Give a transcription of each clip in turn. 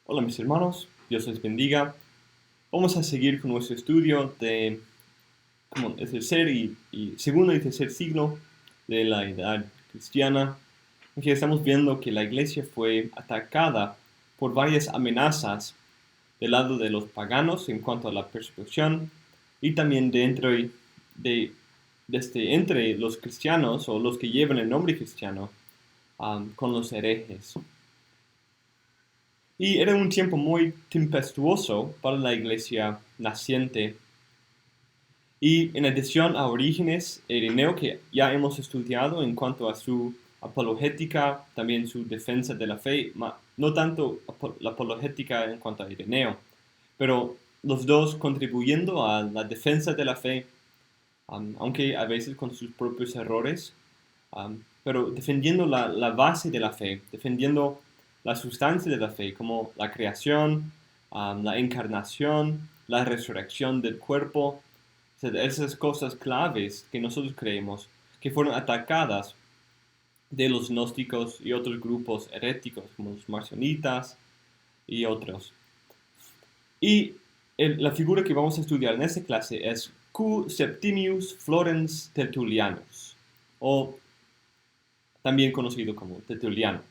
Hola mis hermanos, Dios les bendiga. Vamos a seguir con nuestro estudio de cómo el tercer y segundo y tercer siglo de la edad cristiana. Aquí estamos viendo que la iglesia fue atacada por varias amenazas del lado de los paganos en cuanto a la persecución y también desde entre los cristianos o los que llevan el nombre cristiano con los herejes. Y era un tiempo muy tempestuoso para la iglesia naciente. Y en adición a Orígenes e Ireneo, que ya hemos estudiado en cuanto a su apologética, también su defensa de la fe, no tanto la apologética en cuanto a Ireneo, pero los dos contribuyendo a la defensa de la fe, aunque a veces con sus propios errores, pero defendiendo la base de la fe, defendiendo la sustancia de la fe, como la creación, la encarnación, la resurrección del cuerpo, o sea, esas cosas claves que nosotros creemos, que fueron atacadas de los gnósticos y otros grupos heréticos, como los marcionitas y otros. Y la figura que vamos a estudiar en esta clase es Q. Septimius Florens Tertullianus, o también conocido como Tertuliano.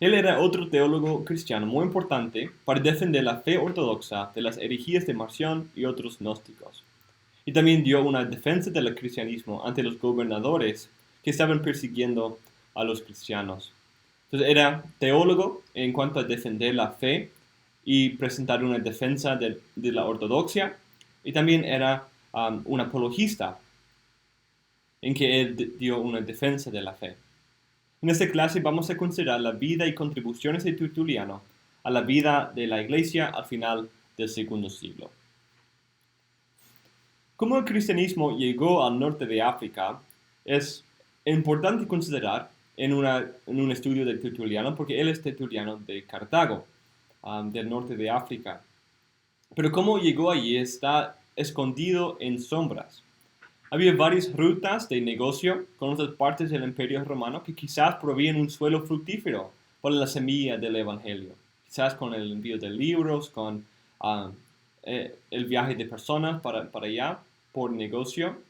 Él era otro teólogo cristiano muy importante para defender la fe ortodoxa de las herejías de Marción y otros gnósticos. Y también dio una defensa del cristianismo ante los gobernadores que estaban persiguiendo a los cristianos. Entonces era teólogo en cuanto a defender la fe y presentar una defensa de la ortodoxia, y también era un apologista en que él dio una defensa de la fe. En esta clase vamos a considerar la vida y contribuciones de Tertuliano a la vida de la iglesia al final del segundo siglo. Cómo el cristianismo llegó al norte de África es importante considerar en un estudio de Tertuliano, porque él es Tertuliano de Cartago, del norte de África. Pero cómo llegó allí está escondido en sombras. Había varias rutas de negocio con otras partes del Imperio Romano que quizás provían un suelo fructífero para la semilla del Evangelio. Quizás con el envío de libros, con el viaje de personas para allá por negocio.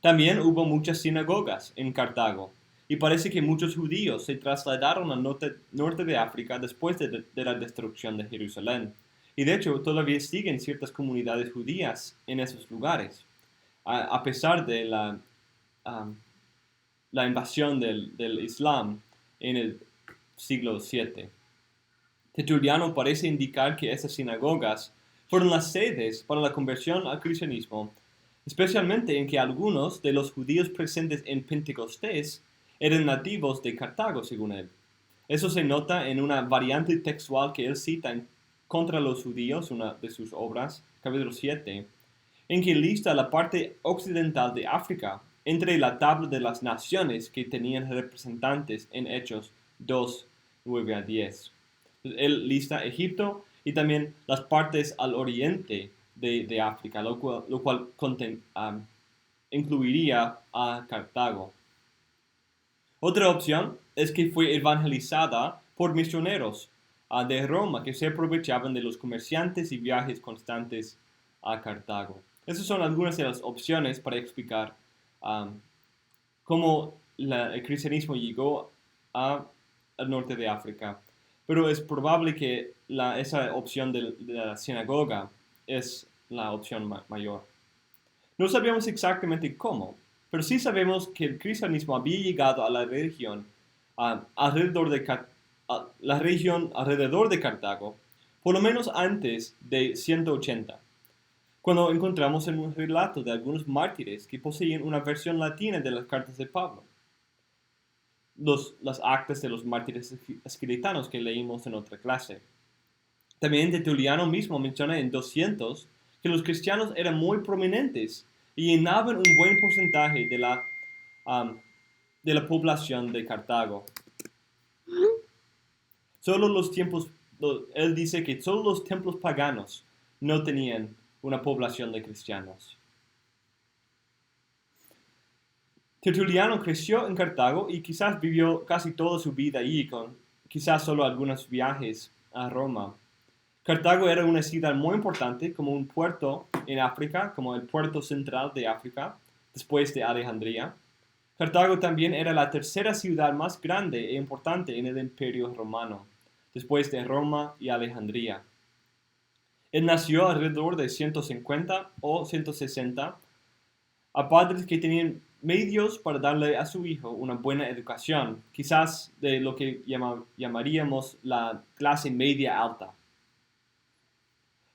También hubo muchas sinagogas en Cartago, y parece que muchos judíos se trasladaron al norte de África después de la destrucción de Jerusalén. Y de hecho todavía siguen ciertas comunidades judías en esos lugares a pesar de la invasión del Islam en el siglo VII. Tertuliano parece indicar que esas sinagogas fueron las sedes para la conversión al cristianismo, especialmente en que algunos de los judíos presentes en Pentecostés eran nativos de Cartago, según él. Eso se nota en una variante textual que él cita contra los judíos, una de sus obras, capítulo 7, en que lista la parte occidental de África entre la tabla de las naciones que tenían representantes en Hechos 2, 9 a 10. Él lista Egipto y también las partes al oriente de África, lo cual incluiría a Cartago. Otra opción es que fue evangelizada por misioneros de Roma que se aprovechaban de los comerciantes y viajes constantes a Cartago. Esas son algunas de las opciones para explicar cómo el cristianismo llegó al norte de África. Pero es probable que esa opción de la sinagoga es la opción mayor. No sabemos exactamente cómo, pero sí sabemos que el cristianismo había llegado a la región la región alrededor de Cartago, por lo menos antes de 180, cuando encontramos en un relato de algunos mártires que poseían una versión latina de las cartas de Pablo, las actas de los mártires escritanos que leímos en otra clase. También Tertuliano mismo menciona en 200 que los cristianos eran muy prominentes y llenaban un buen porcentaje de la población de Cartago. Él dice que solo los templos paganos no tenían una población de cristianos. Tertuliano creció en Cartago y quizás vivió casi toda su vida allí, con quizás solo algunos viajes a Roma. Cartago era una ciudad muy importante, como un puerto en África, como el puerto central de África, después de Alejandría. Cartago también era la tercera ciudad más grande e importante en el Imperio Romano, después de Roma y Alejandría. Él nació alrededor de 150 o 160 a padres que tenían medios para darle a su hijo una buena educación, quizás de lo que llamaríamos la clase media alta.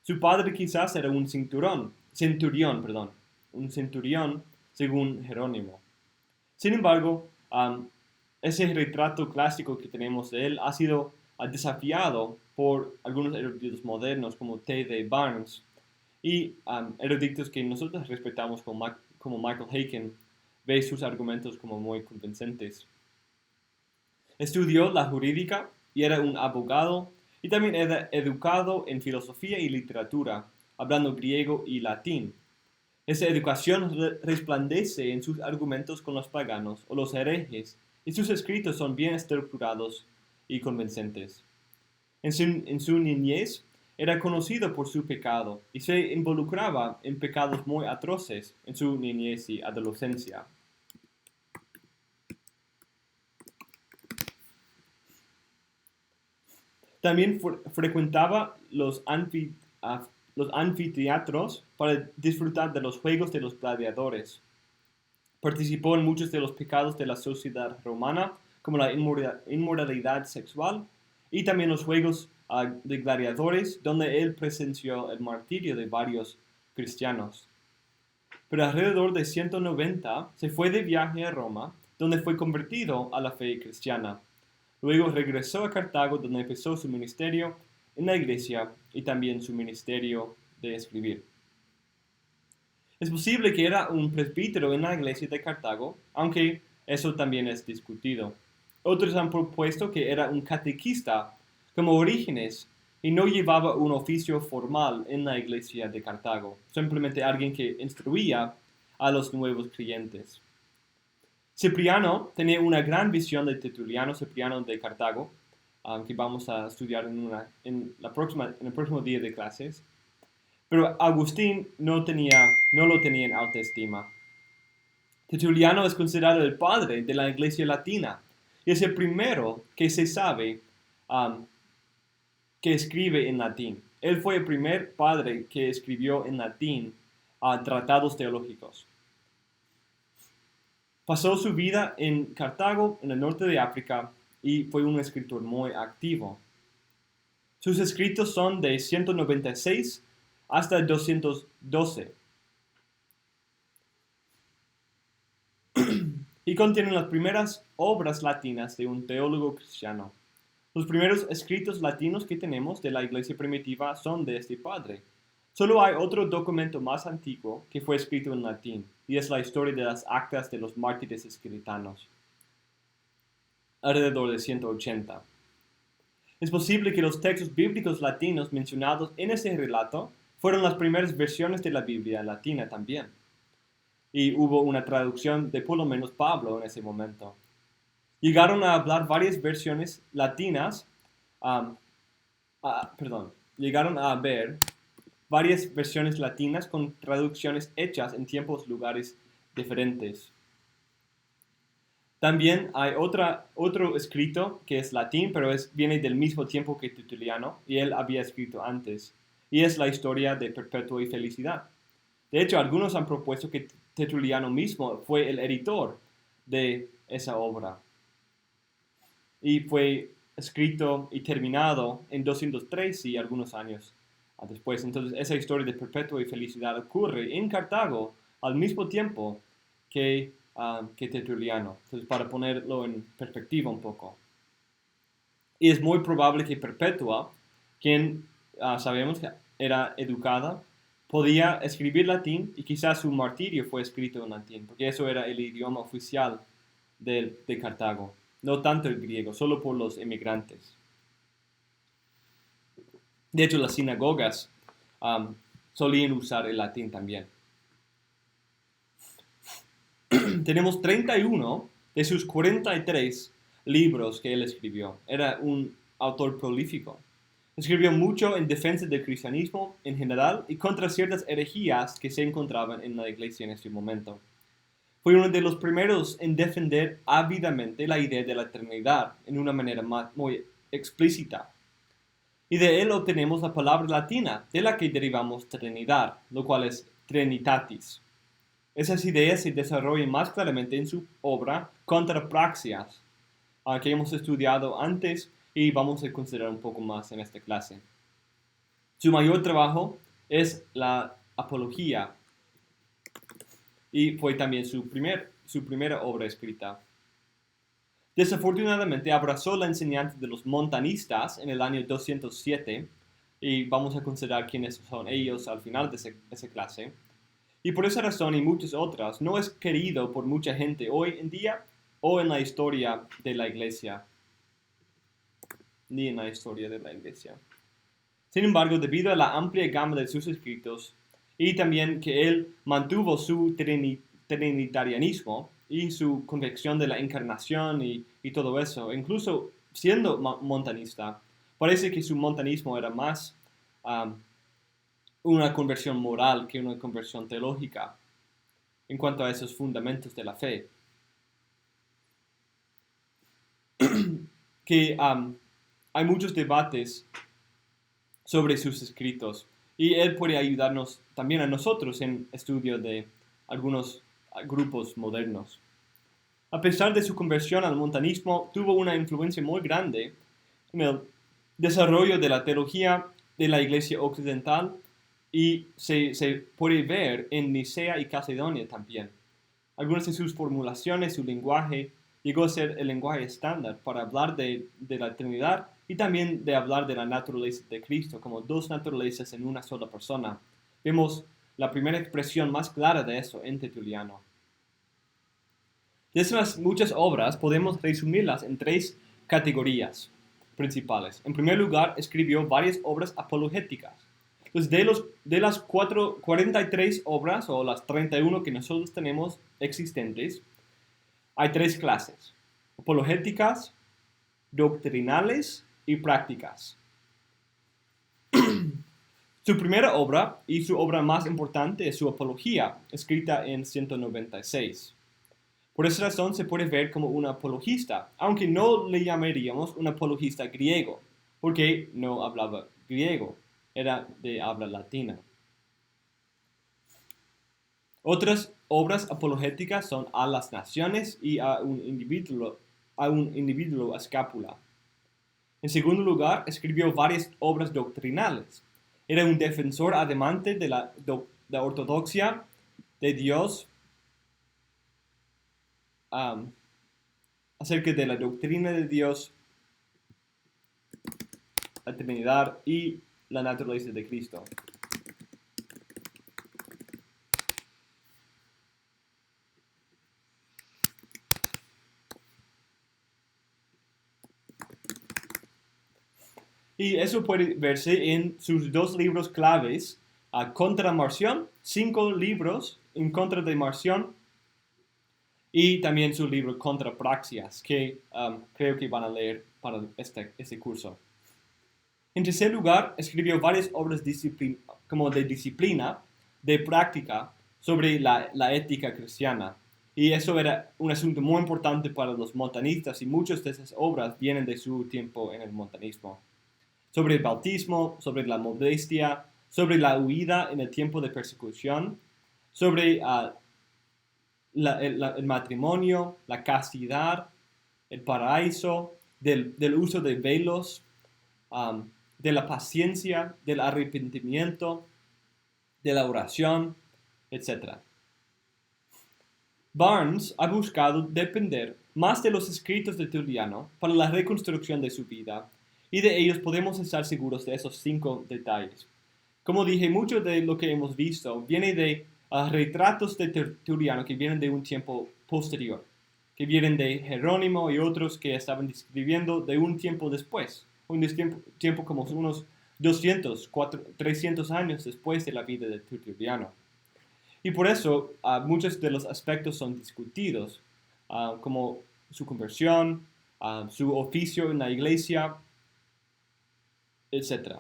Su padre quizás era un centurión según Jerónimo. Sin embargo, ese retrato clásico que tenemos de él ha sido desafiado por algunos eruditos modernos como T.D. Barnes y eruditos que nosotros respetamos como Michael Haykin ve sus argumentos como muy convincentes. Estudió la jurídica y era un abogado y también era educado en filosofía y literatura, hablando griego y latín. Esa educación resplandece en sus argumentos con los paganos o los herejes, y sus escritos son bien estructurados y convincentes. En su niñez era conocido por su pecado y se involucraba en pecados muy atroces en su niñez y adolescencia. También frecuentaba los anfiteatros para disfrutar de los juegos de los gladiadores. Participó en muchos de los pecados de la sociedad romana, como la inmoralidad sexual, y también los juegos de gladiadores, donde él presenció el martirio de varios cristianos. Pero alrededor de 190 se fue de viaje a Roma, donde fue convertido a la fe cristiana. Luego regresó a Cartago, donde empezó su ministerio en la iglesia y también su ministerio de escribir. Es posible que era un presbítero en la iglesia de Cartago, aunque eso también es discutido. Otros han propuesto que era un catequista como Orígenes y no llevaba un oficio formal en la iglesia de Cartago, simplemente alguien que instruía a los nuevos creyentes. Cipriano tenía una gran visión de Tertuliano, Cipriano de Cartago, que vamos a estudiar en el próximo día de clases. Pero Agustín no lo tenía en alta estima. Tertuliano es considerado el padre de la iglesia latina y es el primero que se sabe que escribe en latín. Él fue el primer padre que escribió en latín tratados teológicos. Pasó su vida en Cartago, en el norte de África, y fue un escritor muy activo. Sus escritos son de 196 hasta 212 y contienen las primeras obras latinas de un teólogo cristiano. Los primeros escritos latinos que tenemos de la iglesia primitiva son de este padre. Solo hay otro documento más antiguo que fue escrito en latín, y es la historia de las actas de los mártires escritanos, alrededor de 180. Es posible que los textos bíblicos latinos mencionados en ese relato fueron las primeras versiones de la Biblia latina también. Y hubo una traducción de por lo menos Pablo en ese momento. Llegaron a hablar varias versiones latinas, llegaron a haber varias versiones latinas con traducciones hechas en tiempos y lugares diferentes. También hay otro escrito que es latín, pero viene del mismo tiempo que Tertuliano, y él había escrito antes, y es la historia de Perpetua y Felicidad. De hecho, algunos han propuesto que Tertuliano mismo fue el editor de esa obra, y fue escrito y terminado en 203 y algunos años después. Entonces, esa historia de Perpetua y Felicidad ocurre en Cartago al mismo tiempo que Tertuliano. Entonces, para ponerlo en perspectiva un poco. Y es muy probable que Perpetua, quien sabemos que era educada, podía escribir latín y quizás su martirio fue escrito en latín, porque eso era el idioma oficial de Cartago. No tanto el griego, solo por los emigrantes. De hecho, las sinagogas solían usar el latín también. Tenemos 31 de sus 43 libros que él escribió. Era un autor prolífico. Escribió mucho en defensa del cristianismo en general y contra ciertas herejías que se encontraban en la iglesia en ese momento. Fue uno de los primeros en defender ávidamente la idea de la Trinidad en una manera muy explícita. Y de él obtenemos la palabra latina, de la que derivamos Trinidad, lo cual es Trinitatis. Esas ideas se desarrollan más claramente en su obra Contra Praxias, que hemos estudiado antes y vamos a considerar un poco más en esta clase. Su mayor trabajo es la Apología, y fue también su primera obra escrita. Desafortunadamente abrazó la enseñanza de los montanistas en el año 207, y vamos a considerar quiénes son ellos al final de esa clase. Y por esa razón y muchas otras, no es querido por mucha gente hoy en día o en la historia de la iglesia, ni en la historia de la iglesia. Sin embargo, debido a la amplia gama de sus escritos, y también que él mantuvo su trinitarianismo y su convicción de la encarnación y todo eso, incluso siendo montanista, parece que su montanismo era más una conversión moral que una conversión teológica en cuanto a esos fundamentos de la fe. Que hay muchos debates sobre sus escritos y él puede ayudarnos también a nosotros en estudio de algunos grupos modernos. A pesar de su conversión al montanismo, tuvo una influencia muy grande en el desarrollo de la teología de la Iglesia Occidental y se puede ver en Nicea y Calcedonia también. Algunas de sus formulaciones, su lenguaje, llegó a ser el lenguaje estándar para hablar de la Trinidad y también de hablar de la naturaleza de Cristo como dos naturalezas en una sola persona. Vemos la primera expresión más clara de eso en Tertuliano. De esas muchas obras podemos resumirlas en tres categorías principales. En primer lugar, escribió varias obras apologéticas. Entonces, de las 43 obras o las 31 que nosotros tenemos existentes, hay tres clases: apologéticas, doctrinales y prácticas. Su primera obra y su obra más importante es su Apología, escrita en 196. Por esa razón se puede ver como un apologista, aunque no le llamaríamos un apologista griego, porque no hablaba griego, era de habla latina. Otras obras apologéticas son a las naciones y a un individuo a escápula. En segundo lugar, escribió varias obras doctrinales. Era un defensor adamante de la ortodoxia de Dios, acerca de la doctrina de Dios, la Trinidad y la naturaleza de Cristo. Y eso puede verse en sus dos libros claves, Contra Marción, 5 libros en contra de Marción, y también su libro Contra Praxias, que creo que van a leer para este curso. En tercer lugar, escribió varias obras como de disciplina, de práctica, sobre la ética cristiana. Y eso era un asunto muy importante para los montanistas, y muchas de esas obras vienen de su tiempo en el montanismo. Sobre el bautismo, sobre la modestia, sobre la huida en el tiempo de persecución, sobre el matrimonio, la castidad, el paraíso, del uso de velos, de la paciencia, del arrepentimiento, de la oración, etc. Barnes ha buscado depender más de los escritos de Tertuliano para la reconstrucción de su vida, y de ellos podemos estar seguros de esos 5 detalles. Como dije, mucho de lo que hemos visto viene de retratos de Tertuliano que vienen de un tiempo posterior, que vienen de Jerónimo y otros que estaban describiendo de un tiempo después, un tiempo como unos 200, 300 años después de la vida de Tertuliano. Y por eso muchos de los aspectos son discutidos, como su conversión, su oficio en la iglesia, etc.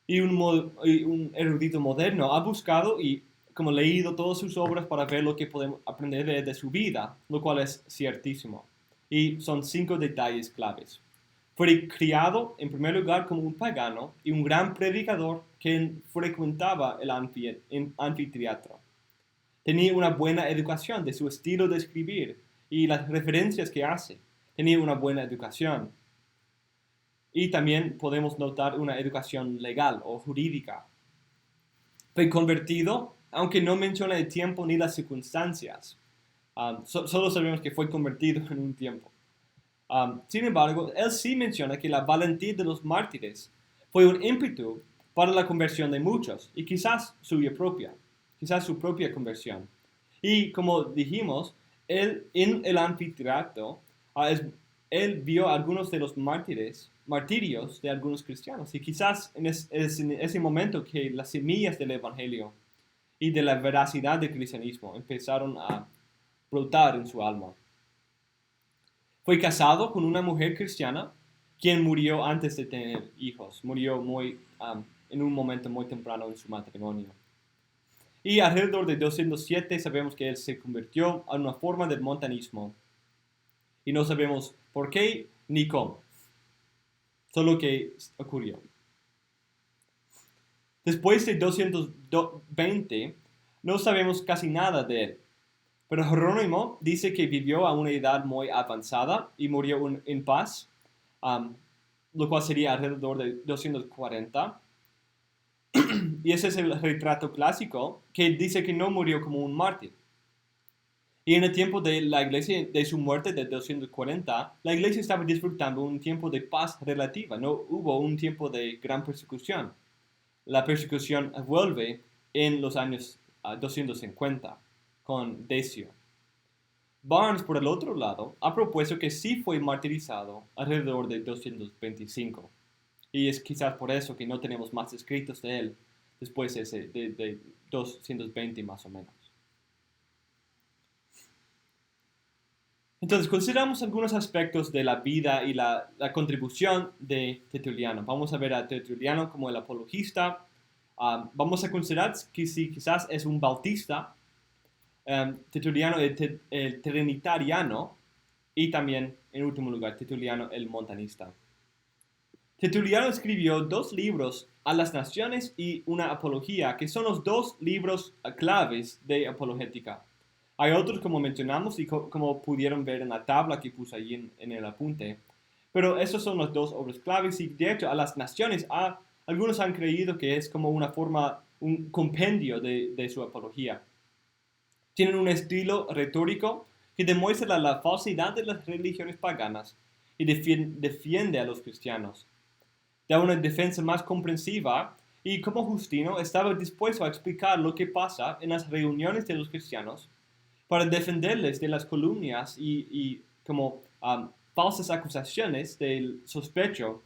Y un erudito moderno ha buscado y como leído todas sus obras para ver lo que podemos aprender de su vida, lo cual es ciertísimo. Y son 5 detalles claves. Fue criado en primer lugar como un pagano y un gran predicador que frecuentaba el anfiteatro. Tenía una buena educación de su estilo de escribir y las referencias que hace. Tenía una buena educación. Y también podemos notar una educación legal o jurídica. Fue convertido, aunque no menciona el tiempo ni las circunstancias. Solo sabemos que fue convertido en un tiempo. Sin embargo, él sí menciona que la valentía de los mártires fue un ímpetu para la conversión de muchos, y quizás suya propia, quizás su propia conversión. Y como dijimos, él en el anfiteatro, él vio algunos de los martirios de algunos cristianos, y quizás es en ese momento que las semillas del evangelio y de la veracidad del cristianismo empezaron a brotar en su alma. Fue casado con una mujer cristiana, quien murió antes de tener hijos. Murió en un momento muy temprano en su matrimonio. Y alrededor de 207 sabemos que él se convirtió a una forma del montanismo. Y no sabemos por qué ni cómo. Solo que ocurrió. Después de 220, no sabemos casi nada de él. Pero Jerónimo dice que vivió a una edad muy avanzada y murió en paz, lo cual sería alrededor de 240. Y ese es el retrato clásico que dice que no murió como un mártir. Y en el tiempo de la iglesia, de su muerte de 240, la iglesia estaba disfrutando un tiempo de paz relativa, no hubo un tiempo de gran persecución. La persecución vuelve en los años 250 con Decio. Barnes, por el otro lado, ha propuesto que sí fue martirizado alrededor de 225. Y es quizás por eso que no tenemos más escritos de él después de 220 más o menos. Entonces, consideramos algunos aspectos de la vida y la contribución de Tertuliano. Vamos a ver a Tertuliano como el apologista. Vamos a considerar que si quizás es un bautista, Tertuliano el trinitariano y también, en último lugar, Tertuliano el montanista. Tertuliano escribió 2 libros a las naciones y una apología, que son los 2 libros claves de apologética. Hay otros, como mencionamos y como pudieron ver en la tabla que puse allí en el apunte, pero esos son las 2 obras claves y de hecho a las naciones algunos han creído que es como una forma, un compendio de su apología. Tienen un estilo retórico que demuestra la falsidad de las religiones paganas y defiende a los cristianos. Da una defensa más comprensiva y como Justino estaba dispuesto a explicar lo que pasa en las reuniones de los cristianos para defenderles de las calumnias y como falsas acusaciones del sospecho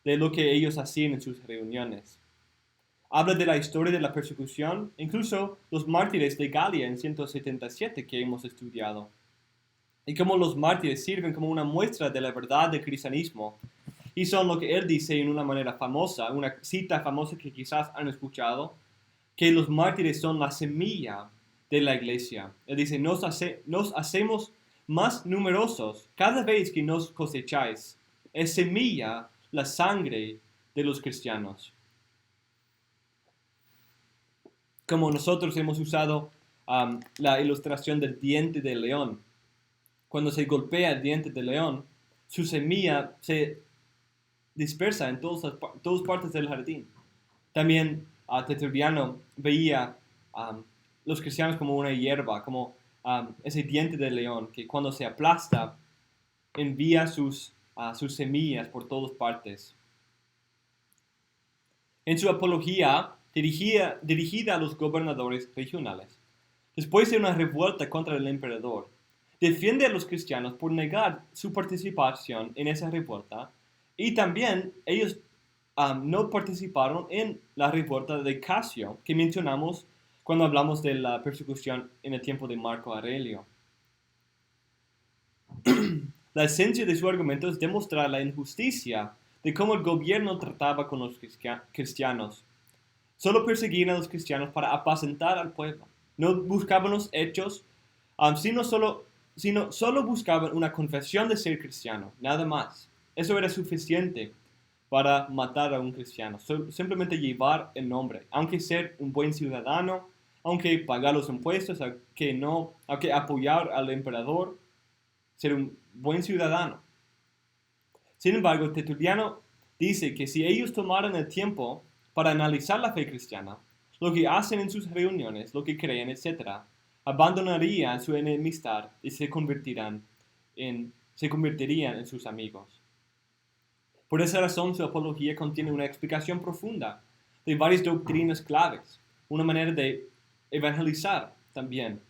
de lo que ellos hacían en sus reuniones. Habla de la historia de la persecución, incluso los mártires de Galia en 177 que hemos estudiado, y cómo los mártires sirven como una muestra de la verdad del cristianismo, y son lo que él dice en una manera famosa, una cita famosa que quizás han escuchado, que los mártires son la semilla de la iglesia. Él dice, nos hacemos más numerosos cada vez que nos cosecháis. Es semilla la sangre de los cristianos. Como nosotros hemos usado la ilustración del diente de león. Cuando se golpea el diente de león, su semilla se dispersa en todas partes del jardín. También Tertuliano veía los cristianos como una hierba, como ese diente de león que cuando se aplasta envía sus semillas por todas partes. En su apología dirigida a los gobernadores regionales, después de una revuelta contra el emperador, defiende a los cristianos por negar su participación en esa revuelta y también ellos no participaron en la revuelta de Casio que mencionamos cuando hablamos de la persecución en el tiempo de Marco Aurelio. La esencia de su argumento es demostrar la injusticia de cómo el gobierno trataba con los cristianos. Solo perseguían a los cristianos para apacentar al pueblo. No buscaban los hechos, sino solo buscaban una confesión de ser cristiano, nada más. Eso era suficiente para matar a un cristiano. Simplemente llevar el nombre, aunque ser un buen ciudadano, aunque pagar los impuestos, aunque apoyar al emperador, ser un buen ciudadano. Sin embargo, Tertuliano dice que si ellos tomaran el tiempo para analizar la fe cristiana, lo que hacen en sus reuniones, lo que creen, etc., abandonarían su enemistad y se convertirían en sus amigos. Por esa razón, su apología contiene una explicación profunda de varias doctrinas claves, una manera de evangelizar también,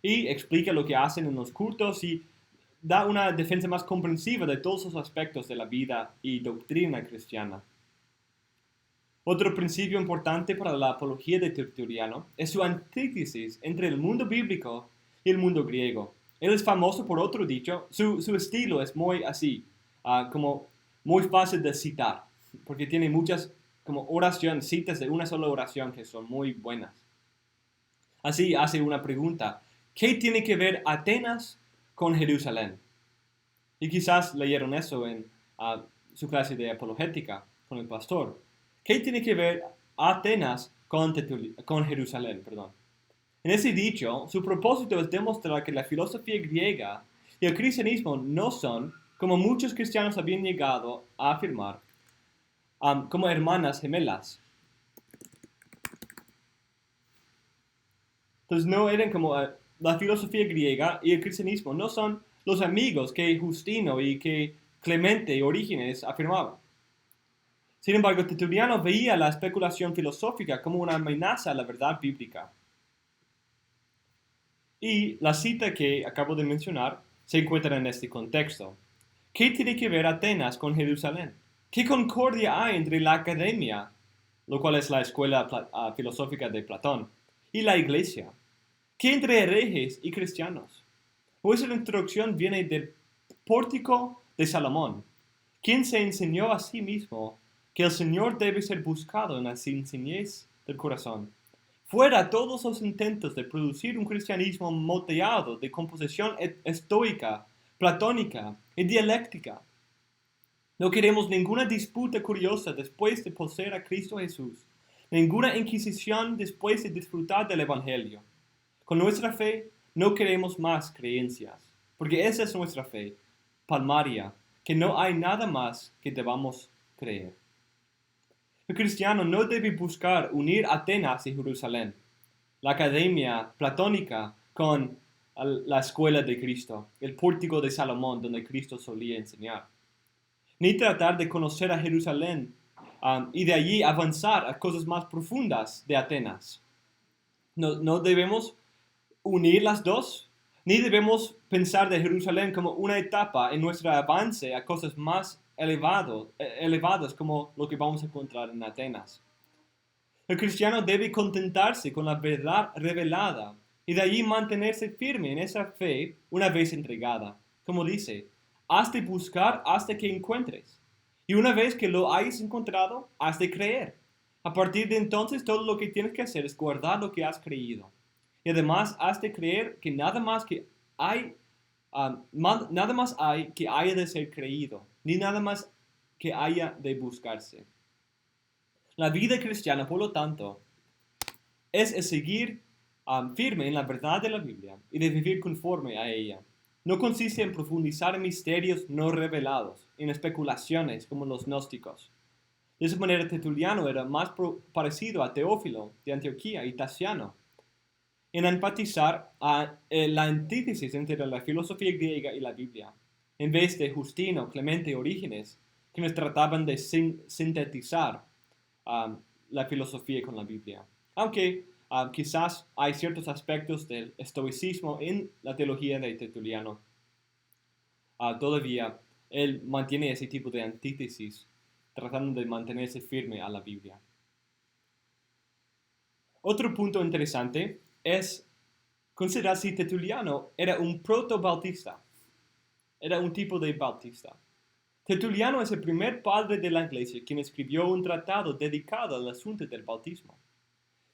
y explica lo que hacen en los cultos y da una defensa más comprensiva de todos los aspectos de la vida y doctrina cristiana. Otro principio importante para la apología de Tertuliano es su antítesis entre el mundo bíblico y el mundo griego. Él es famoso por otro dicho, su estilo es muy así, como muy fácil de citar, porque tiene muchas como citas de una sola oración que son muy buenas. Así hace una pregunta: ¿qué tiene que ver Atenas con Jerusalén? Y quizás leyeron eso en su clase de apologética con el pastor. ¿Qué tiene que ver Atenas con Jerusalén? En ese dicho, su propósito es demostrar que la filosofía griega y el cristianismo no son, como muchos cristianos habían llegado a afirmar, como hermanas gemelas. Entonces no eran como la filosofía griega y el cristianismo no son los amigos que Justino y que Clemente y Orígenes afirmaban. Sin embargo, Tertuliano veía la especulación filosófica como una amenaza a la verdad bíblica. Y la cita que acabo de mencionar se encuentra en este contexto. ¿Qué tiene que ver Atenas con Jerusalén? ¿Qué concordia hay entre la academia, lo cual es la escuela filosófica de Platón, y la iglesia? ¿Qué entre herejes y cristianos? Vuestra introducción viene del Pórtico de Salomón, quien se enseñó a sí mismo que el Señor debe ser buscado en la sencillez del corazón. Fuera todos los intentos de producir un cristianismo moteado de composición estoica, platónica y dialéctica. No queremos ninguna disputa curiosa después de poseer a Cristo Jesús, ninguna inquisición después de disfrutar del Evangelio. Con nuestra fe no queremos más creencias, porque esa es nuestra fe, palmaria, que no hay nada más que debamos creer. El cristiano no debe buscar unir Atenas y Jerusalén, la academia platónica con la escuela de Cristo, el pórtico de Salomón donde Cristo solía enseñar. Ni tratar de conocer a Jerusalén y de allí avanzar a cosas más profundas de Atenas. No debemos unir las dos, ni debemos pensar de Jerusalén como una etapa en nuestro avance a cosas más elevadas como lo que vamos a encontrar en Atenas. El cristiano debe contentarse con la verdad revelada y de allí mantenerse firme en esa fe una vez entregada. Como dice, has de buscar hasta que encuentres. Y una vez que lo hayas encontrado, has de creer. A partir de entonces, todo lo que tienes que hacer es guardar lo que has creído. Y además, has de creer que nada más hay que haya de ser creído, ni nada más que haya de buscarse. La vida cristiana, por lo tanto, es seguir firme en la verdad de la Biblia y de vivir conforme a ella. No consiste en profundizar en misterios no revelados, en especulaciones como los gnósticos. De esa manera, Tertuliano era más parecido a Teófilo de Antioquía y Tasiano, en enfatizar la antítesis entre la filosofía griega y la Biblia, en vez de Justino, Clemente y Orígenes, quienes trataban de sintetizar la filosofía con la Biblia. Aunque quizás hay ciertos aspectos del estoicismo en la teología de Tertuliano, todavía él mantiene ese tipo de antítesis, tratando de mantenerse firme a la Biblia. Otro punto interesante es considerar si Tertuliano era un proto-bautista, era un tipo de bautista. Tertuliano es el primer padre de la Iglesia quien escribió un tratado dedicado al asunto del bautismo.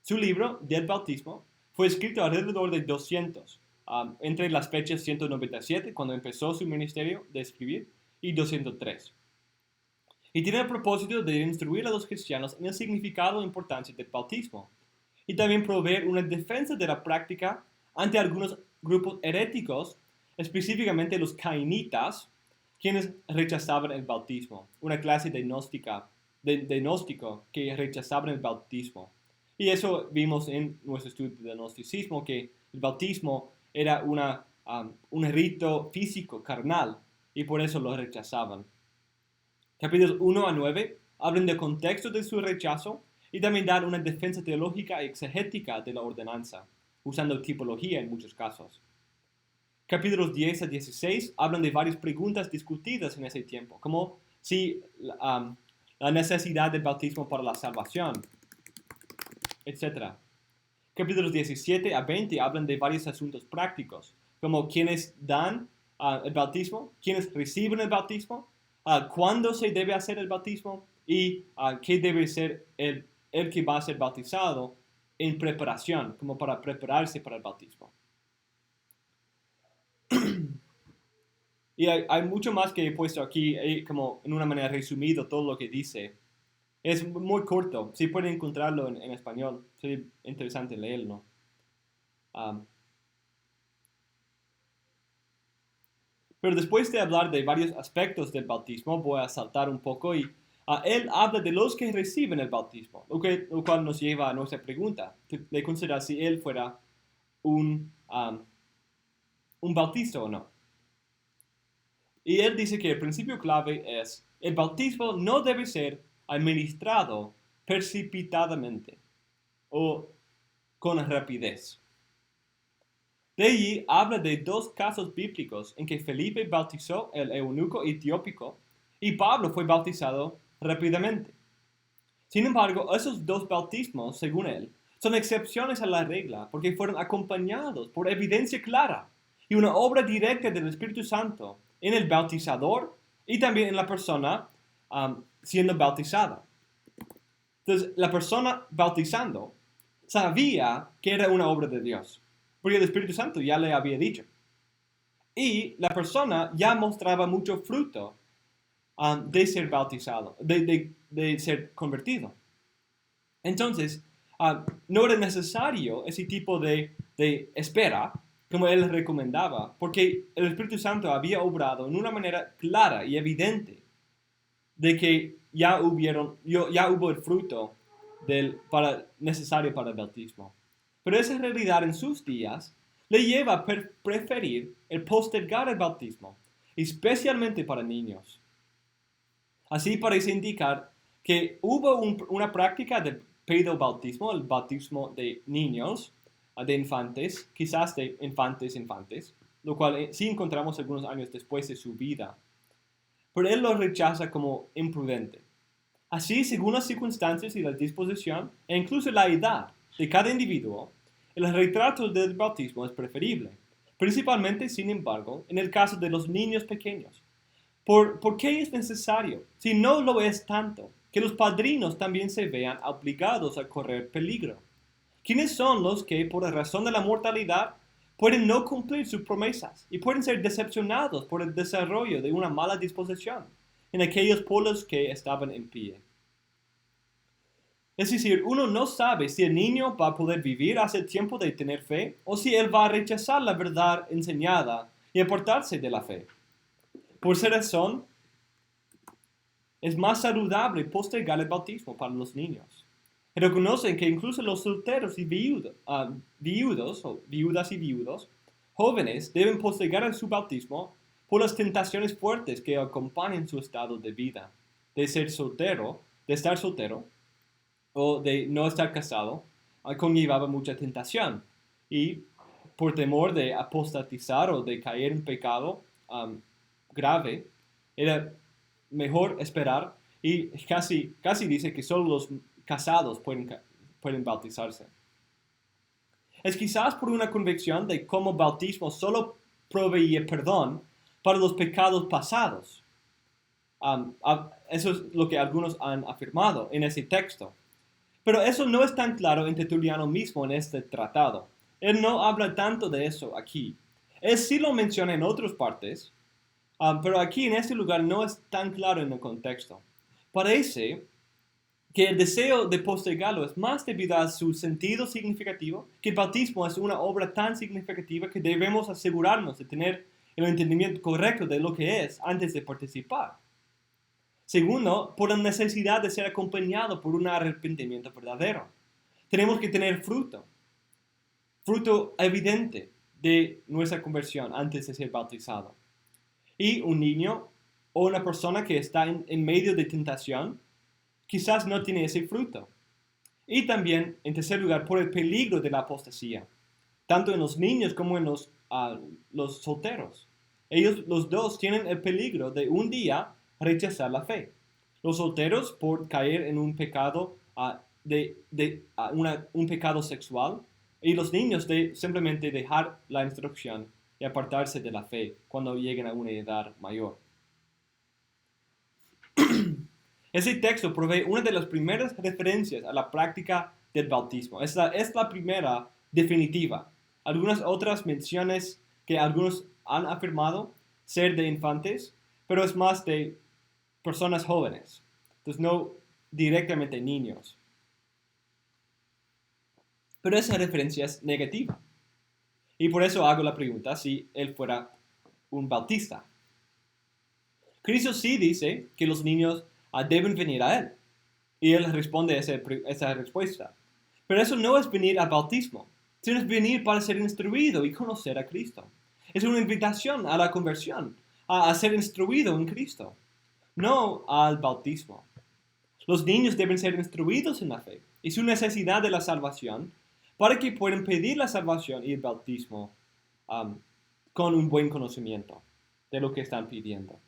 Su libro, Del Bautismo, fue escrito alrededor de 200, entre las fechas 197, cuando empezó su ministerio de escribir, y 203. Y tiene el propósito de instruir a los cristianos en el significado e importancia del bautismo, y también proveer una defensa de la práctica ante algunos grupos heréticos, específicamente los cainitas, quienes rechazaban el bautismo, una clase de gnóstico que rechazaban el bautismo. Y eso vimos en nuestro estudio del gnosticismo, que el bautismo era un rito físico, carnal, y por eso lo rechazaban. Capítulos 1 a 9 hablan del contexto de su rechazo y también dan una defensa teológica y exegética de la ordenanza, usando tipología en muchos casos. Capítulos 10 a 16 hablan de varias preguntas discutidas en ese tiempo, como si la necesidad del bautismo para la salvación, etc. Capítulos 17 a 20 hablan de varios asuntos prácticos, como quiénes dan el bautismo, quiénes reciben el bautismo, cuándo se debe hacer el bautismo y qué debe ser el que va a ser bautizado en preparación, como para prepararse para el bautismo. Y hay mucho más que he puesto aquí, como en una manera resumido todo lo que dice. Es muy corto, si pueden encontrarlo en español, sería interesante leerlo. Pero después de hablar de varios aspectos del bautismo, voy a saltar un poco y él habla de los que reciben el bautismo, lo cual nos lleva a nuestra pregunta, de considerar si él fuera un bautista o no. Y él dice que el principio clave es, el bautismo no debe ser administrado precipitadamente o con rapidez. De allí habla de dos casos bíblicos en que Felipe bautizó el eunuco etiópico y Pablo fue bautizado rápidamente. Sin embargo, esos dos bautismos, según él, son excepciones a la regla porque fueron acompañados por evidencia clara y una obra directa del Espíritu Santo en el bautizador y también en la persona siendo bautizada. Entonces, la persona bautizando sabía que era una obra de Dios, porque el Espíritu Santo ya le había dicho. Y la persona ya mostraba mucho fruto de ser bautizado, de ser convertido. Entonces, no era necesario ese tipo de espera, como él recomendaba, porque el Espíritu Santo había obrado en una manera clara y evidente de que ya hubo el fruto necesario para el bautismo. Pero esa realidad en sus días le lleva a preferir el postergar el bautismo, especialmente para niños. Así parece indicar que hubo una práctica de pedobautismo, el bautismo de niños, de infantes, quizás de infantes, lo cual sí encontramos algunos años después de su vida. Pero él lo rechaza como imprudente. Así, según las circunstancias y la disposición, e incluso la edad de cada individuo, el retrato del bautismo es preferible, principalmente, sin embargo, en el caso de los niños pequeños. ¿Por qué es necesario, si no lo es tanto, que los padrinos también se vean obligados a correr peligro? ¿Quiénes son los que, por razón de la mortalidad, pueden no cumplir sus promesas y pueden ser decepcionados por el desarrollo de una mala disposición en aquellos pueblos que estaban en pie? Es decir, uno no sabe si el niño va a poder vivir hasta el tiempo de tener fe o si él va a rechazar la verdad enseñada y apartarse de la fe. Por esa razón, es más saludable postergar el bautismo para los niños. Reconocen que incluso los solteros y viudas y viudos, jóvenes, deben postergar su bautismo por las tentaciones fuertes que acompañan su estado de vida, de estar soltero, o de no estar casado, conllevaba mucha tentación. Y por temor de apostatizar o de caer en pecado grave, era mejor esperar, y casi dice que solo los casados pueden bautizarse. Es quizás por una convicción de cómo bautismo solo proveía perdón para los pecados pasados, Eso es lo que algunos han afirmado en ese texto. Pero eso no es tan claro en Tertuliano mismo en este tratado. Él no habla tanto de eso aquí. Él sí lo menciona en otras partes, pero aquí en este lugar no es tan claro en el contexto. Parece que el deseo de postergarlo es más debido a su sentido significativo, que el bautismo es una obra tan significativa que debemos asegurarnos de tener el entendimiento correcto de lo que es antes de participar. Segundo, por la necesidad de ser acompañado por un arrepentimiento verdadero. Tenemos que tener fruto evidente de nuestra conversión antes de ser bautizado. Y un niño o una persona que está en medio de tentación, quizás no tiene ese fruto. Y también, en tercer lugar, por el peligro de la apostasía, tanto en los niños como en los solteros. Ellos, los dos, tienen el peligro de un día rechazar la fe. Los solteros por caer en un pecado, un pecado sexual, y los niños de simplemente dejar la instrucción y apartarse de la fe cuando lleguen a una edad mayor. Ese texto provee una de las primeras referencias a la práctica del bautismo. Es la primera definitiva. Algunas otras menciones que algunos han afirmado ser de infantes, pero es más de personas jóvenes. Entonces no directamente niños. Pero esa referencia es negativa. Y por eso hago la pregunta si él fuera un bautista. Cristo sí dice que los niños deben venir a él. Y él responde esa respuesta. Pero eso no es venir al bautismo, sino es venir para ser instruido y conocer a Cristo. Es una invitación a la conversión, a ser instruido en Cristo, no al bautismo. Los niños deben ser instruidos en la fe y su necesidad de la salvación para que puedan pedir la salvación y el bautismo con un buen conocimiento de lo que están pidiendo.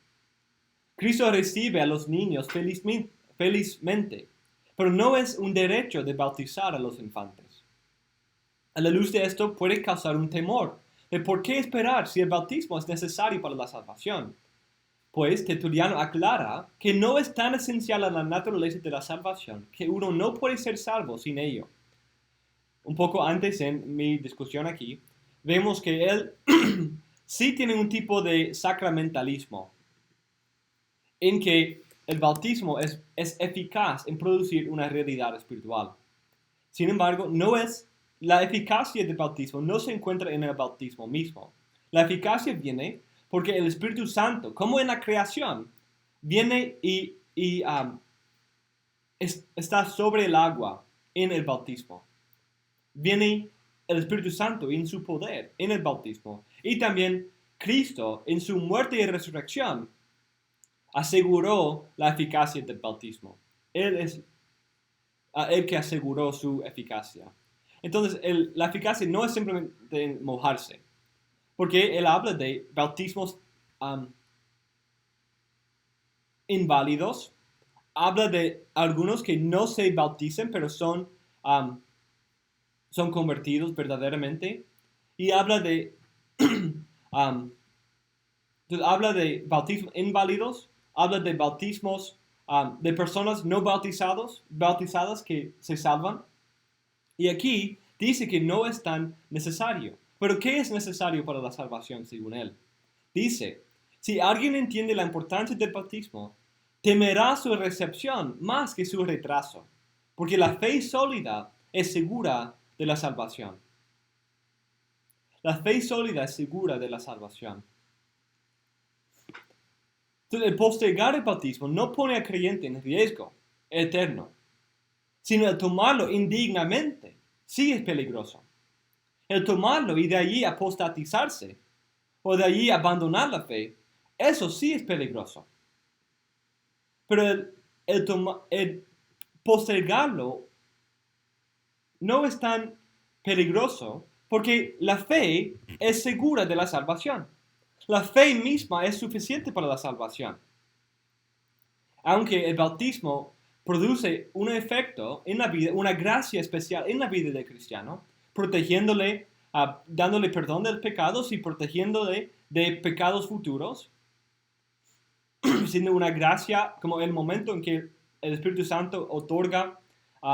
Cristo recibe a los niños felizmente, pero no es un derecho de bautizar a los infantes. A la luz de esto puede causar un temor de por qué esperar si el bautismo es necesario para la salvación. Pues Tertuliano aclara que no es tan esencial a la naturaleza de la salvación que uno no puede ser salvo sin ello. Un poco antes en mi discusión aquí, vemos que él sí tiene un tipo de sacramentalismo en que el bautismo es eficaz en producir una realidad espiritual. Sin embargo, la eficacia del bautismo no se encuentra en el bautismo mismo. La eficacia viene porque el Espíritu Santo, como en la creación, viene y está sobre el agua en el bautismo. Viene el Espíritu Santo en su poder en el bautismo. Y también Cristo en su muerte y resurrección aseguró la eficacia del bautismo. Él es el que aseguró su eficacia. Entonces, la eficacia no es simplemente mojarse, porque él habla de bautismos inválidos, habla de algunos que no se bautizan, pero son convertidos verdaderamente, y habla de habla de bautismos inválidos, habla de bautismos de personas no bautizadas que se salvan. Y aquí dice que no es tan necesario. Pero ¿qué es necesario para la salvación según él? Dice, si alguien entiende la importancia del bautismo, temerá su recepción más que su retraso, porque la fe sólida es segura de la salvación. La fe sólida es segura de la salvación. Entonces, el postergar el bautismo no pone al creyente en riesgo eterno, sino el tomarlo indignamente sí es peligroso. El tomarlo y de allí apostatizarse o de allí abandonar la fe, eso sí es peligroso. Pero el postergarlo no es tan peligroso porque la fe es segura de la salvación. La fe misma es suficiente para la salvación. Aunque el bautismo produce un efecto en la vida, una gracia especial en la vida del cristiano, protegiéndole, dándole perdón de los pecados y protegiéndole de pecados futuros. siendo una gracia como el momento en que el Espíritu Santo otorga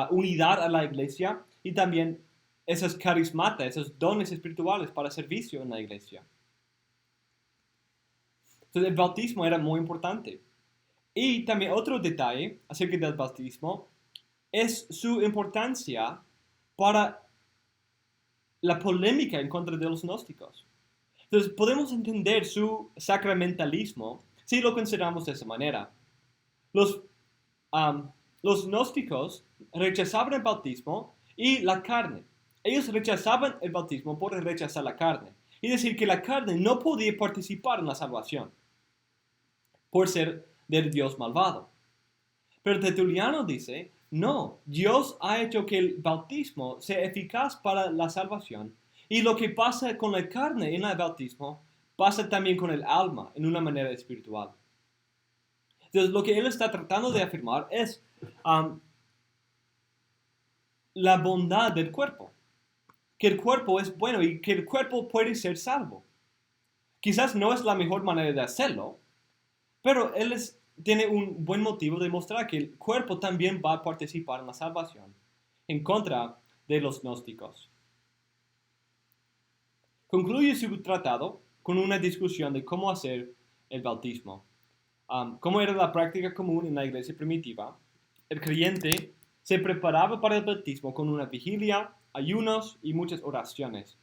unidad a la iglesia y también esos carismatas, esos dones espirituales para servicio en la iglesia. Entonces el bautismo era muy importante. Y también otro detalle acerca del bautismo es su importancia para la polémica en contra de los gnósticos. Entonces podemos entender su sacramentalismo si lo consideramos de esa manera. Los gnósticos rechazaban el bautismo y la carne. Ellos rechazaban el bautismo por rechazar la carne. Y decir que la carne no podía participar en la salvación por ser del Dios malvado. Pero Tertuliano dice, no, Dios ha hecho que el bautismo sea eficaz para la salvación. Y lo que pasa con la carne en el bautismo, pasa también con el alma en una manera espiritual. Entonces, lo que él está tratando de afirmar es la bondad del cuerpo. Que el cuerpo es bueno y que el cuerpo puede ser salvo. Quizás no es la mejor manera de hacerlo, pero él tiene un buen motivo de mostrar que el cuerpo también va a participar en la salvación, en contra de los gnósticos. Concluye su tratado con una discusión de cómo hacer el bautismo. Como era la práctica común en la iglesia primitiva, el creyente se preparaba para el bautismo con una vigilia, ayunos y muchas oraciones,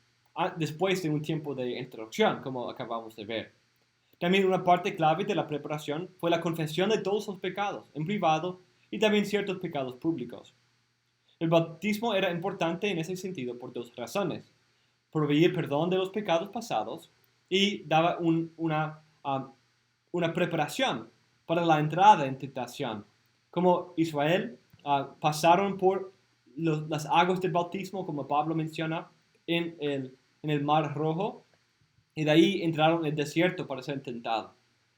después de un tiempo de introducción, como acabamos de ver. También una parte clave de la preparación fue la confesión de todos los pecados, en privado, y también ciertos pecados públicos. El bautismo era importante en ese sentido por dos razones. Proveía perdón de los pecados pasados y daba una preparación para la entrada en tentación. Como Israel pasaron por las aguas del bautismo, como Pablo menciona, en el Mar Rojo, y de ahí entraron en el desierto para ser tentado.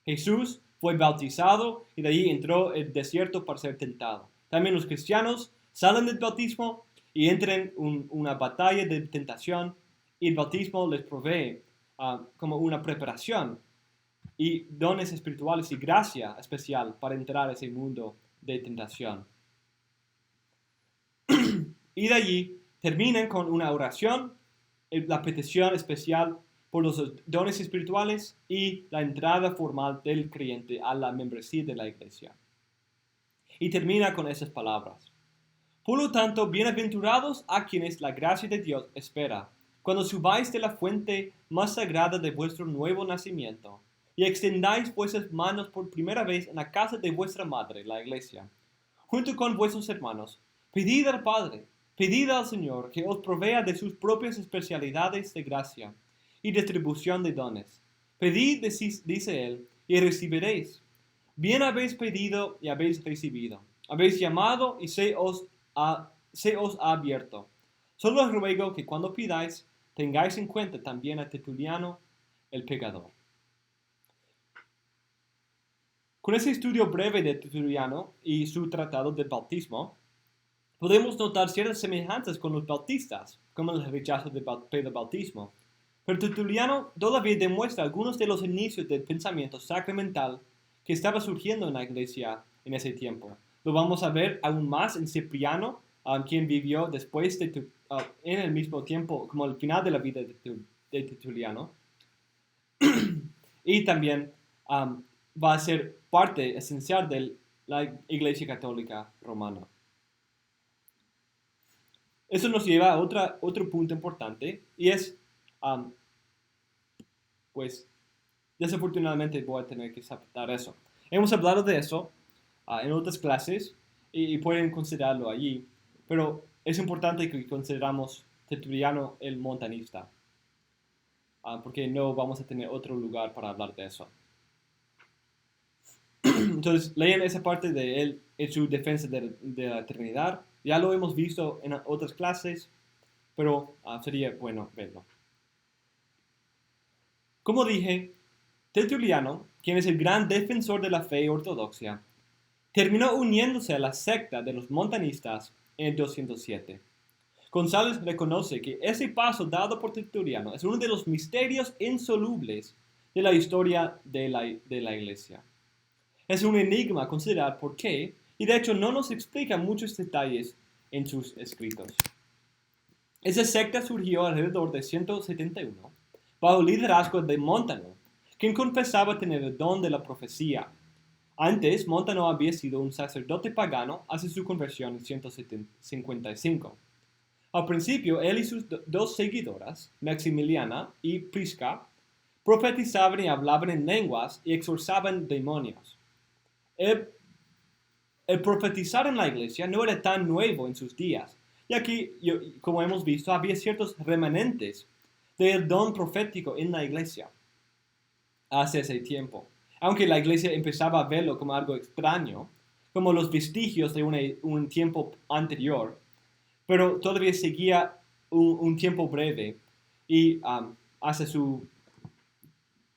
Jesús fue bautizado y de ahí entró el desierto para ser tentado. También los cristianos salen del bautismo y entran en una batalla de tentación, y el bautismo les provee como una preparación y dones espirituales y gracia especial para entrar a ese mundo de tentación. Y de allí terminan con una oración, la petición especial por los dones espirituales y la entrada formal del creyente a la membresía de la iglesia. Y termina con esas palabras. Por lo tanto, bienaventurados a quienes la gracia de Dios espera, cuando subáis de la fuente más sagrada de vuestro nuevo nacimiento, y extendáis vuestras manos por primera vez en la casa de vuestra madre, la iglesia. Junto con vuestros hermanos, pedid al Padre, pedid al Señor que os provea de sus propias especialidades de gracia y distribución de dones. Pedid, dice él, y recibiréis. Bien habéis pedido y habéis recibido. Habéis llamado y se os ha abierto. Solo os ruego que cuando pidáis, tengáis en cuenta también a Tertuliano, el pecador. Con ese estudio breve de Tertuliano y su tratado del bautismo, podemos notar ciertas semejanzas con los bautistas, como el rechazo del bautismo. Pero Tertuliano todavía demuestra algunos de los inicios del pensamiento sacramental que estaba surgiendo en la iglesia en ese tiempo. Lo vamos a ver aún más en Cipriano, quien vivió después en el mismo tiempo, como al final de la vida de Tertuliano. Y también va a ser parte esencial de la Iglesia Católica Romana. Eso nos lleva a otro punto importante, y es, pues, desafortunadamente voy a tener que saltar eso. Hemos hablado de eso en otras clases, y pueden considerarlo allí, pero es importante que consideramos Tertuliano el montanista, porque no vamos a tener otro lugar para hablar de eso. Entonces, lean esa parte de él en su defensa de la Trinidad. Ya lo hemos visto en otras clases, pero sería bueno verlo. Como dije, Tertuliano, quien es el gran defensor de la fe ortodoxa, terminó uniéndose a la secta de los montanistas en el 207. González reconoce que ese paso dado por Tertuliano es uno de los misterios insolubles de la historia de la Iglesia. Es un enigma considerar por qué, y de hecho no nos explica muchos detalles en sus escritos. Esa secta surgió alrededor de 171, bajo el liderazgo de Montano, quien confesaba tener el don de la profecía. Antes, Montano había sido un sacerdote pagano hasta su conversión en 155. Al principio, él y sus dos seguidoras, Maximiliana y Prisca, profetizaban y hablaban en lenguas y exorzaban demonios. El profetizar en la iglesia no era tan nuevo en sus días, ya que, como hemos visto, había ciertos remanentes del don profético en la iglesia hace ese tiempo. Aunque la iglesia empezaba a verlo como algo extraño, como los vestigios de un tiempo anterior, pero todavía seguía un tiempo breve y hace su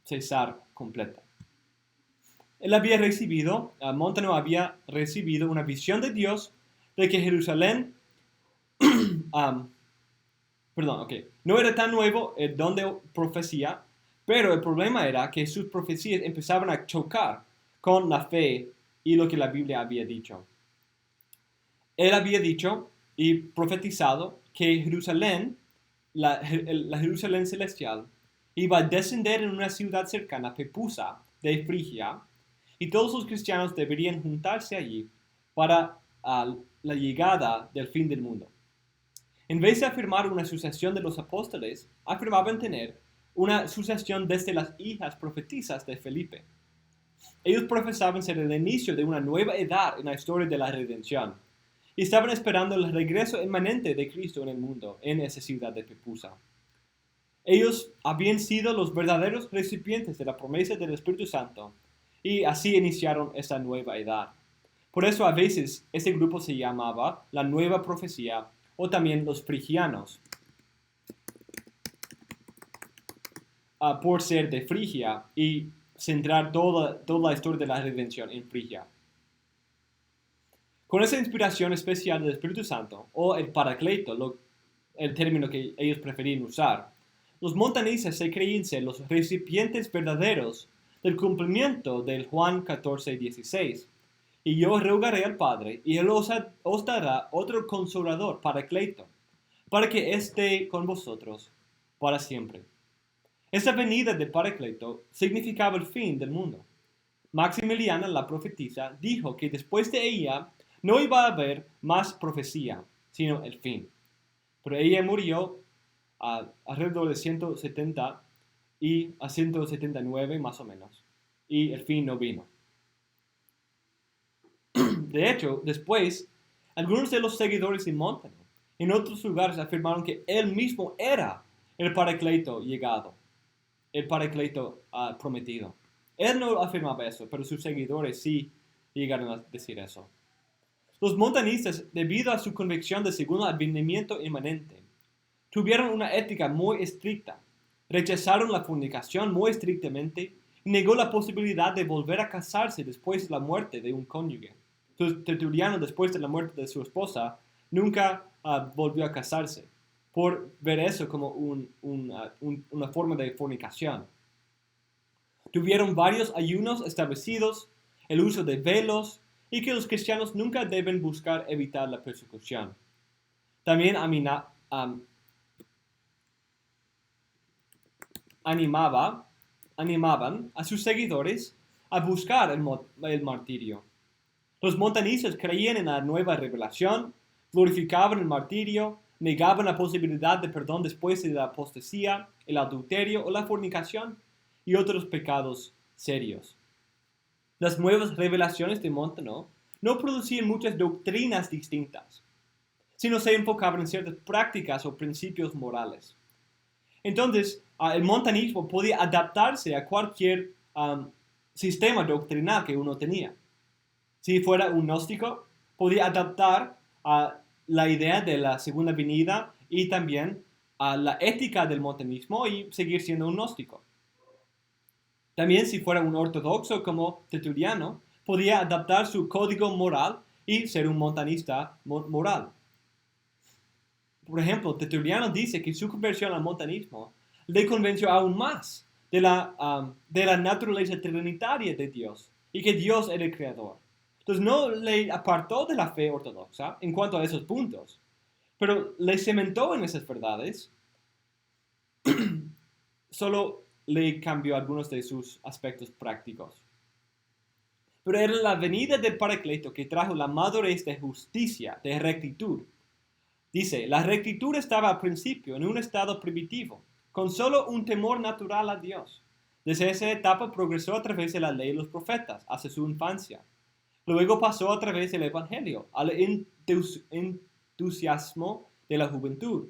cesar completa. Montano había recibido una visión de Dios de que Jerusalén, no era tan nuevo el don de profecía, pero el problema era que sus profecías empezaban a chocar con la fe y lo que la Biblia había dicho. Él había dicho y profetizado que Jerusalén, la Jerusalén celestial, iba a descender en una ciudad cercana, Pepusa, de Frigia, y todos los cristianos deberían juntarse allí para la llegada del fin del mundo. En vez de afirmar una sucesión de los apóstoles, afirmaban tener una sucesión desde las hijas profetizas de Felipe. Ellos profesaban ser el inicio de una nueva edad en la historia de la redención, y estaban esperando el regreso inminente de Cristo en el mundo, en esa ciudad de Pepusa. Ellos habían sido los verdaderos recipientes de la promesa del Espíritu Santo, y así iniciaron esa nueva edad. Por eso a veces este grupo se llamaba la Nueva Profecía, o también los frigianos, por ser de Frigia y centrar toda la historia de la redención en Frigia. Con esa inspiración especial del Espíritu Santo, o el Paracleto, el término que ellos preferían usar, los montanistas se creían ser los recipientes verdaderos del cumplimiento del Juan 14:16. Y yo rogaré al Padre, y Él os dará otro consolador, Paracleto, para que esté con vosotros para siempre. Esta venida del Paracleto significaba el fin del mundo. Maximiliana, la profetisa, dijo que después de ella no iba a haber más profecía, sino el fin. Pero ella murió alrededor de 170 y a 179 más o menos, y el fin no vino. De hecho, después, algunos de los seguidores de Montano en otros lugares afirmaron que él mismo era el Paracleto llegado, el Paracleto prometido. Él no afirmaba eso, pero sus seguidores sí llegaron a decir eso. Los montanistas, debido a su convicción de segundo advenimiento inmanente, tuvieron una ética muy estricta, rechazaron la fornicación muy estrictamente y negó la posibilidad de volver a casarse después de la muerte de un cónyuge. Tertuliano, después de la muerte de su esposa, nunca volvió a casarse, por ver eso como una forma de fornicación. Tuvieron varios ayunos establecidos, el uso de velos, y que los cristianos nunca deben buscar evitar la persecución. También animaban a sus seguidores a buscar el martirio. Los montanistas creían en la nueva revelación, glorificaban el martirio, negaban la posibilidad de perdón después de la apostasía, el adulterio o la fornicación y otros pecados serios. Las nuevas revelaciones de Montano no producían muchas doctrinas distintas, sino se enfocaban en ciertas prácticas o principios morales. Entonces, el montanismo podía adaptarse a cualquier sistema doctrinal que uno tenía. Si fuera un gnóstico, podía adaptar a la idea de la segunda venida y también a la ética del montanismo y seguir siendo un gnóstico. También si fuera un ortodoxo como Tertuliano, podía adaptar su código moral y ser un montanista moral. Por ejemplo, Tertuliano dice que su conversión al montanismo le convenció aún más de la naturaleza trinitaria de Dios y que Dios era el creador. Entonces no le apartó de la fe ortodoxa en cuanto a esos puntos, pero le cementó en esas verdades, solo le cambió algunos de sus aspectos prácticos. Pero era la venida del Paracleto que trajo la madurez de justicia, de rectitud. Dice, la rectitud estaba al principio en un estado primitivo, con solo un temor natural a Dios. Desde esa etapa progresó a través de la ley y los profetas, hasta su infancia. Luego pasó a través del Evangelio, al entusiasmo de la juventud.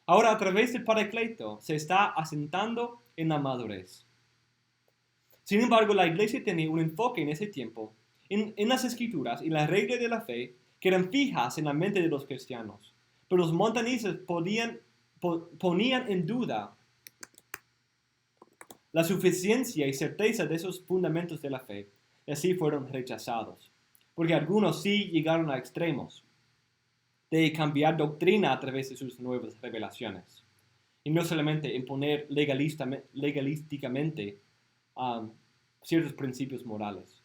Ahora a través del Paracleto se está asentando en la madurez. Sin embargo, la iglesia tenía un enfoque en ese tiempo, en las escrituras y las reglas de la fe que eran fijas en la mente de los cristianos. Pero los montanistas ponían en duda la suficiencia y certeza de esos fundamentos de la fe, y así fueron rechazados. Porque algunos sí llegaron a extremos de cambiar doctrina a través de sus nuevas revelaciones. Y no solamente imponer legalísticamente ciertos principios morales.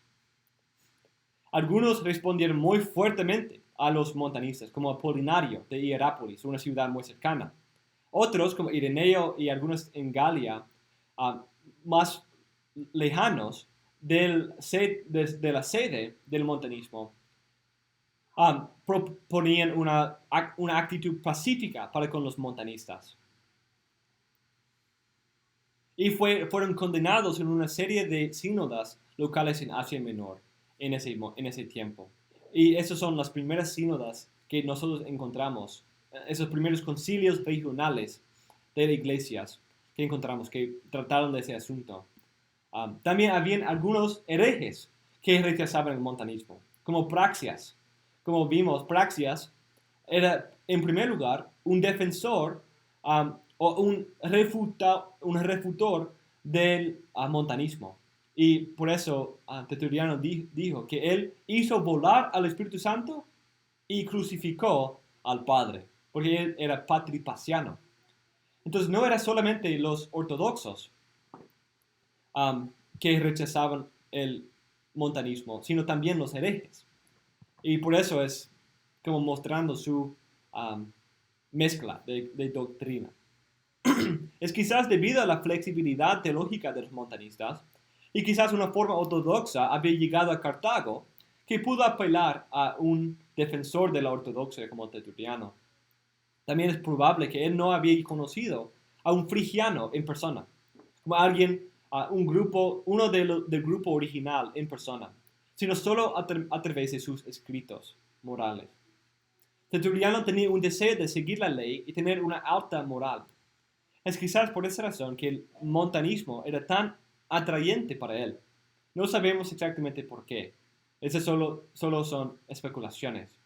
Algunos respondieron muy fuertemente a los montanistas, como Apolinario de Hierápolis, una ciudad muy cercana. Otros, como Ireneo y algunos en Galia, más lejanos de la sede del montanismo, proponían una actitud pacífica para con los montanistas. Y fueron condenados en una serie de sínodas locales en Asia Menor en ese tiempo. Y esas son las primeras sínodas que nosotros encontramos, esos primeros concilios regionales de iglesias que encontramos, que trataron de ese asunto. También habían algunos herejes que rechazaban el montanismo, como Praxias. Como vimos, Praxias era, en primer lugar, un defensor o un refutor del montanismo. Y por eso Tertuliano dijo que él hizo volar al Espíritu Santo y crucificó al Padre, porque él era patripaciano. Entonces no era solamente los ortodoxos que rechazaban el montanismo, sino también los herejes. Y por eso es como mostrando su mezcla de doctrina. Es quizás debido a la flexibilidad teológica de los montanistas, y quizás una forma ortodoxa había llegado a Cartago, que pudo apelar a un defensor de la ortodoxia como Tertuliano. También es probable que él no había conocido a un frigiano en persona, como alguien, uno del grupo original en persona, sino solo a través de sus escritos morales. Tertuliano tenía un deseo de seguir la ley y tener una alta moral. Es quizás por esa razón que el montanismo era tan atrayente para él. No sabemos exactamente por qué. Esas solo son especulaciones.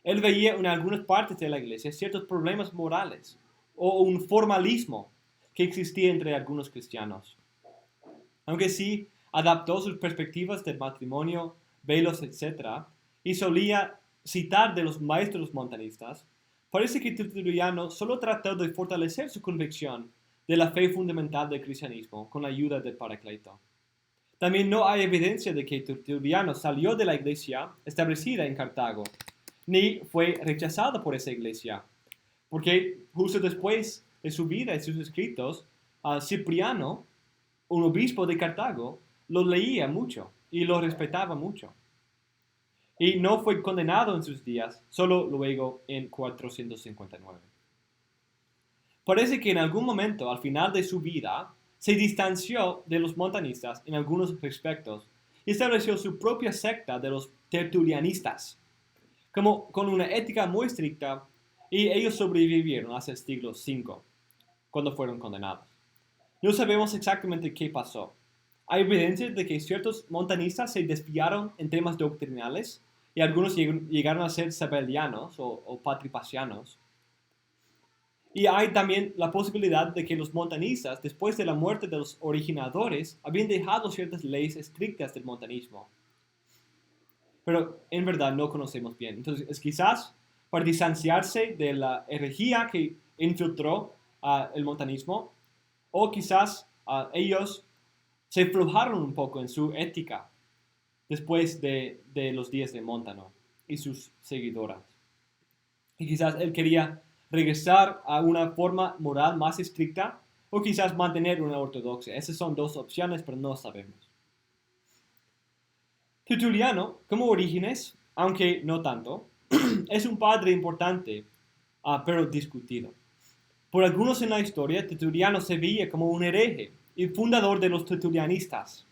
Él veía en algunas partes de la iglesia ciertos problemas morales o un formalismo que existía entre algunos cristianos. Aunque sí adaptó sus perspectivas del matrimonio, velos, etc., y solía citar de los maestros montanistas, parece que Tertuliano solo trató de fortalecer su convicción de la fe fundamental del cristianismo con la ayuda del Paracleto. También no hay evidencia de que Tertuliano salió de la iglesia establecida en Cartago, ni fue rechazado por esa iglesia, porque justo después de su vida y sus escritos, Cipriano, un obispo de Cartago, lo leía mucho y lo respetaba mucho. Y no fue condenado en sus días, solo luego en 459. Parece que en algún momento, al final de su vida, se distanció de los montanistas en algunos aspectos y estableció su propia secta de los tertulianistas, con una ética muy estricta, y ellos sobrevivieron hasta el siglo V, cuando fueron condenados. No sabemos exactamente qué pasó. Hay evidencia de que ciertos montanistas se desviaron en temas doctrinales y algunos llegaron a ser sabellianos o patripacianos. Y hay también la posibilidad de que los montanistas, después de la muerte de los originadores, habían dejado ciertas leyes estrictas del montanismo. Pero en verdad no conocemos bien. Entonces es quizás para distanciarse de la herejía que infiltró el montanismo, o quizás ellos se aflojaron un poco en su ética. después de los días de Montano y sus seguidoras. Y quizás él quería regresar a una forma moral más estricta o quizás mantener una ortodoxia. Esas son dos opciones, pero no sabemos. Tertuliano, como Orígenes, aunque no tanto, es un padre importante, pero discutido. Por algunos en la historia, Tertuliano se veía como un hereje y fundador de los tertulianistas,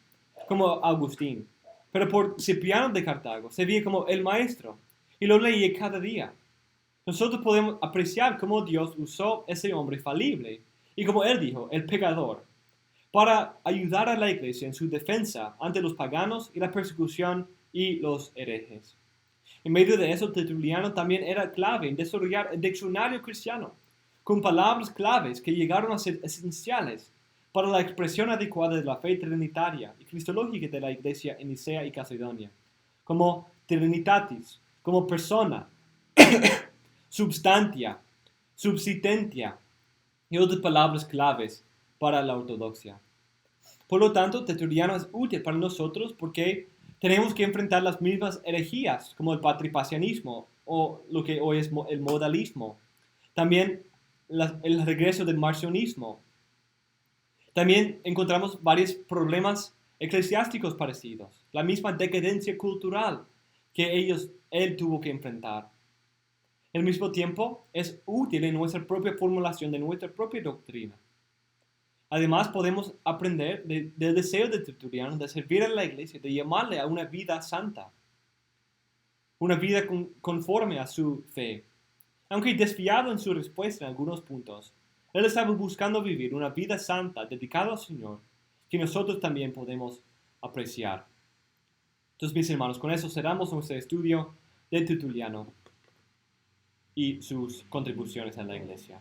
como Agustín. Pero por Cipriano de Cartago se veía como el maestro y lo leía cada día. Nosotros podemos apreciar cómo Dios usó ese hombre falible y como él dijo, el pecador, para ayudar a la iglesia en su defensa ante los paganos y la persecución y los herejes. En medio de eso, Tertuliano también era clave en desarrollar el diccionario cristiano, con palabras claves que llegaron a ser esenciales para la expresión adecuada de la fe trinitaria y cristológica de la iglesia en Nicea y Calcedonia, como trinitatis, como persona, substantia, subsistencia y otras palabras claves para la ortodoxia. Por lo tanto, Tertuliano es útil para nosotros porque tenemos que enfrentar las mismas herejías, como el patripacianismo o lo que hoy es el modalismo. También el regreso del marcionismo. También encontramos varios problemas eclesiásticos parecidos, la misma decadencia cultural que él tuvo que enfrentar. Al mismo tiempo, es útil en nuestra propia formulación de nuestra propia doctrina. Además, podemos aprender del deseo de Tertuliano de servir a la iglesia, de llamarle a una vida santa, una vida conforme a su fe. Aunque desviado en su respuesta en algunos puntos, él estaba buscando vivir una vida santa dedicada al Señor, que nosotros también podemos apreciar. Entonces, mis hermanos, con eso cerramos nuestro estudio de Tertuliano y sus contribuciones a la iglesia.